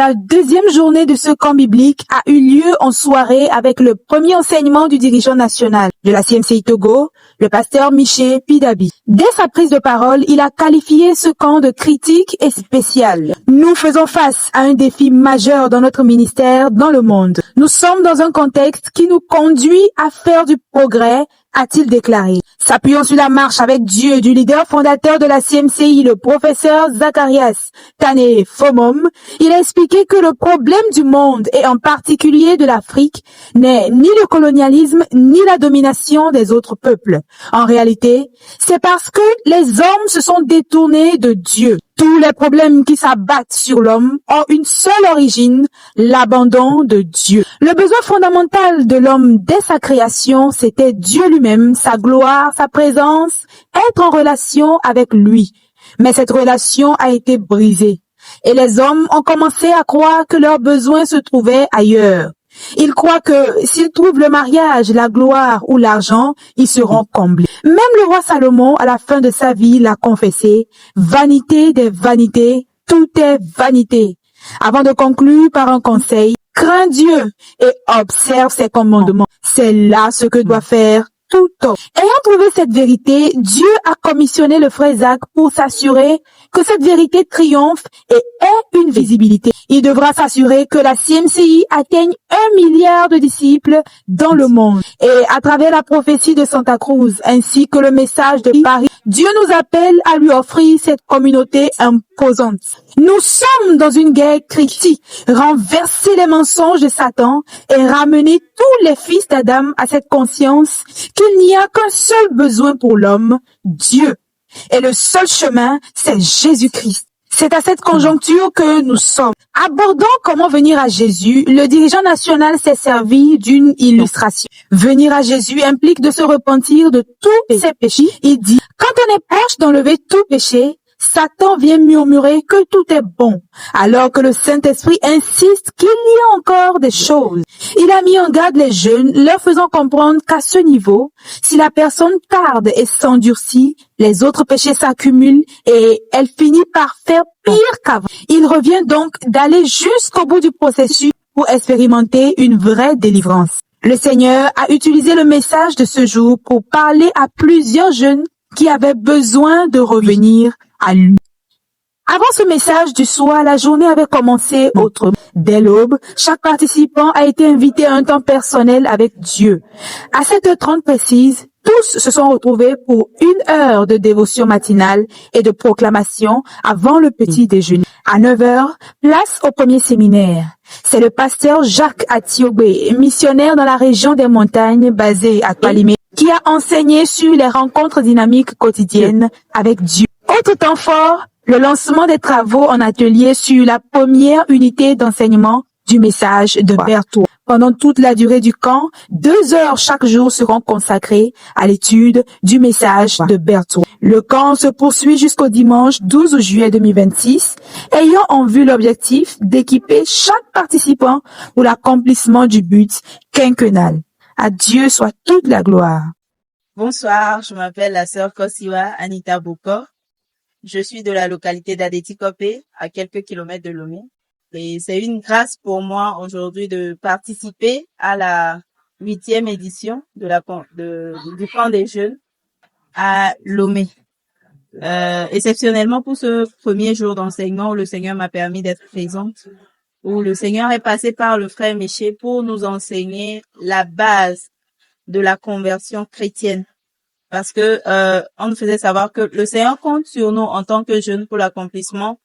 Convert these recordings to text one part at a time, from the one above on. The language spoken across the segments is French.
La deuxième journée de ce camp biblique a eu lieu en soirée avec le premier enseignement du dirigeant national de la CMCI Togo, le pasteur Miché Pidabi. Dès sa prise de parole, il a qualifié ce camp de critique et spécial. Nous faisons face à un défi majeur dans notre ministère dans le monde. Nous sommes dans un contexte qui nous conduit à faire du progrès, a-t-il déclaré. S'appuyant sur la marche avec Dieu du leader fondateur de la CMCI, le professeur Zacharias Tane Fomom, il a expliqué que le problème du monde, et en particulier de l'Afrique, n'est ni le colonialisme ni la domination des autres peuples. En réalité, c'est parce que les hommes se sont détournés de Dieu. Tous les problèmes qui s'abattent sur l'homme ont une seule origine, l'abandon de Dieu. Le besoin fondamental de l'homme dès sa création, c'était Dieu lui-même, sa gloire, sa présence, être en relation avec lui. Mais cette relation a été brisée. Et les hommes ont commencé à croire que leurs besoins se trouvaient ailleurs. Ils croient que s'ils trouvent le mariage, la gloire ou l'argent, ils seront comblés. Même le roi Salomon, à la fin de sa vie, l'a confessé, vanité des vanités, tout est vanité. Avant de conclure par un conseil, crains Dieu et observe ses commandements. C'est là ce que doit faire tout homme. Ayant trouvé cette vérité, Dieu a commissionné le frère Zach pour s'assurer que cette vérité triomphe et ait une visibilité. Il devra s'assurer que la CMCI atteigne 1 milliard de disciples dans le monde. Et à travers la prophétie de Santa Cruz ainsi que le message de Paris, Dieu nous appelle à lui offrir cette communauté imposante. Nous sommes dans une guerre critique. Renverser les mensonges de Satan et ramener tous les fils d'Adam à cette conscience qu'il n'y a qu'un seul besoin pour l'homme, Dieu. Et le seul chemin, c'est Jésus-Christ. C'est à cette conjoncture que nous sommes. Abordant comment venir à Jésus, le dirigeant national s'est servi d'une illustration. Venir à Jésus implique de se repentir de tous ses péchés. Il dit, quand on est proche d'enlever tout péché, Satan vient murmurer que tout est bon, alors que le Saint-Esprit insiste qu'il y a encore des choses. Il a mis en garde les jeunes, leur faisant comprendre qu'à ce niveau, si la personne tarde et s'endurcit, les autres péchés s'accumulent et elle finit par faire pire qu'avant. Il revient donc d'aller jusqu'au bout du processus pour expérimenter une vraie délivrance. Le Seigneur a utilisé le message de ce jour pour parler à plusieurs jeunes qui avaient besoin de revenir à lui. Avant ce message du soir, la journée avait commencé autrement. Dès l'aube, chaque participant a été invité à un temps personnel avec Dieu. À 7h30 précise, tous se sont retrouvés pour 1 heure de dévotion matinale et de proclamation avant le petit déjeuner. À 9h, place au premier séminaire. C'est le pasteur Jacques Atiobé, missionnaire dans la région des montagnes basé à Palimé, qui a enseigné sur les rencontres dynamiques quotidiennes avec Dieu. Autre temps fort, le lancement des travaux en atelier sur la première unité d'enseignement du message de Berthoud. Pendant toute la durée du camp, 2 heures chaque jour seront consacrées à l'étude du message de Berthoud. Le camp se poursuit jusqu'au dimanche 12 juillet 2026, ayant en vue l'objectif d'équiper chaque participant pour l'accomplissement du but quinquennal. À Dieu soit toute la gloire. Bonsoir, je m'appelle la sœur Kosiwa Anita Boko. Je suis de la localité d'Adétikopé, à quelques kilomètres de Lomé. Et c'est une grâce pour moi aujourd'hui de participer à la 8e édition du camp des jeunes à Lomé. Exceptionnellement pour ce premier jour d'enseignement où le Seigneur m'a permis d'être présente, où le Seigneur est passé par le frère Miché pour nous enseigner la base de la conversion chrétienne. Parce que on nous faisait savoir que le Seigneur compte sur nous en tant que jeunes pour l'accomplissement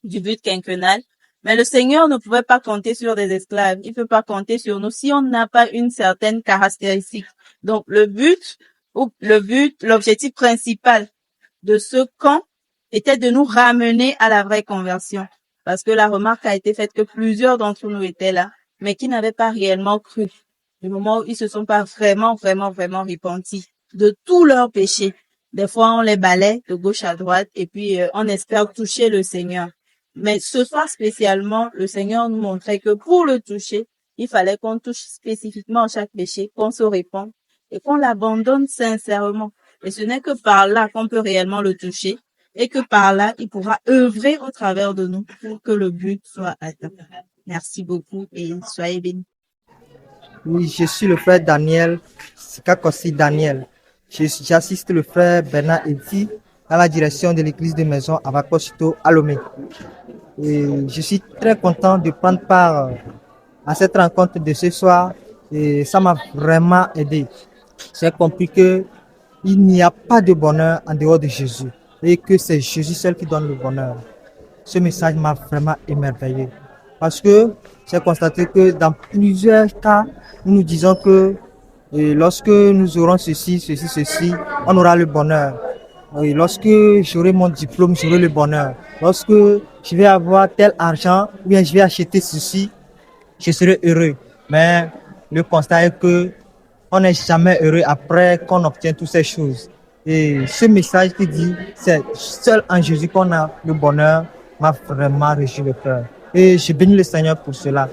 du but quinquennal. Mais le Seigneur ne pouvait pas compter sur des esclaves. Il ne peut pas compter sur nous si on n'a pas une certaine caractéristique. Donc, l'objectif principal de ce camp était de nous ramener à la vraie conversion. Parce que la remarque a été faite que plusieurs d'entre nous étaient là, mais qui n'avaient pas réellement cru. Du moment où ils se sont pas vraiment repentis de tous leurs péchés. Des fois, on les balaie de gauche à droite et puis on espère toucher le Seigneur. Mais ce soir spécialement, le Seigneur nous montrait que pour le toucher, il fallait qu'on touche spécifiquement chaque péché, qu'on se répande et qu'on l'abandonne sincèrement. Et ce n'est que par là qu'on peut réellement le toucher. et que par là, il pourra œuvrer au travers de nous pour que le but soit atteint. Merci beaucoup et soyez bénis. Oui, je suis le frère Daniel, Sikakossi Daniel. J'assiste le frère Bernard Eti à la direction de l'église de maison Avakosito à Lomé. Et je suis très content de prendre part à cette rencontre de ce soir et ça m'a vraiment aidé. J'ai compris que il n'y a pas de bonheur en dehors de Jésus et que c'est Jésus seul qui donne le bonheur. Ce message m'a vraiment émerveillé parce que j'ai constaté que dans plusieurs cas, nous disons que lorsque nous aurons ceci, on aura le bonheur. Et lorsque j'aurai mon diplôme, j'aurai le bonheur. Lorsque je vais avoir tel argent, ou bien je vais acheter ceci, je serai heureux. Mais le constat est que on n'est jamais heureux après qu'on obtient toutes ces choses. Et ce message qui dit, c'est seul en Jésus qu'on a le bonheur, m'a vraiment réjoui le cœur. Et je bénis le Seigneur pour cela.